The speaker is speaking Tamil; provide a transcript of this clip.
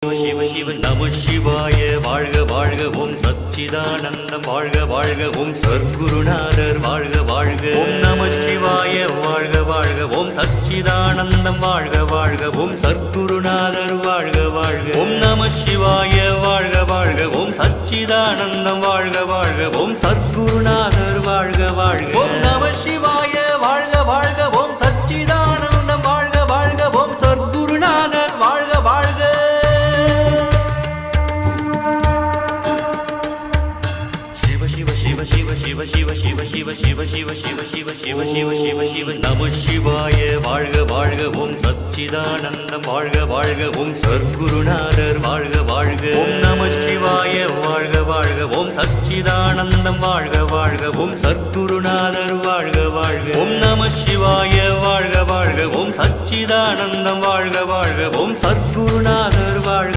शिव शिव नमः शिवाय வாழ்க வாழ்க ஓம் சச்சிதானந்தம் வாழ்க வாழ்க ஓம் சர்க்குருநாதர் வாழ்க வாழ்க ஓம் நமः शिवाय வாழ்க வாழ்க ஓம் சச்சிதானந்தம் வாழ்க வாழ்க ஓம் சர்க்குருநாதர் வாழ்க வாழ்க ஓம் நமः शिवाय வாழ்க வாழ்க ஓம் சச்சிதானந்தம் வாழ்க வாழ்க ஓம் சர்க்குருநாதர் வாழ்க வாழ்க ஓம் நமः शिवाय வாழ்க வாழ்க ஓம் சச்சிதானந்தம் வாழ்க வாழ்க ஓம் சர்க்குருநாதர் வாழ்க வாழ்க शिव शिव शिव शिव शिव शिव शिव शिव शिव शिव शिव शिव शिव नमः शिवाय வாழ்க வாழ்க ஓம் சச்சிதானந்தம் வாழ்க வாழ்க ஓம் சர்க்குருநாதர் வாழ்க வாழ்க ஓம் நமः शिवाय வாழ்க வாழ்க ஓம் சச்சிதானந்தம் வாழ்க வாழ்க ஓம் சர்க்குருநாதர் வாழ்க வாழ்க ஓம் நமः शिवाय வாழ்க வாழ்க ஓம் சச்சிதானந்தம் வாழ்க வாழ்க ஓம் சர்க்குருநாதர் வாழ்க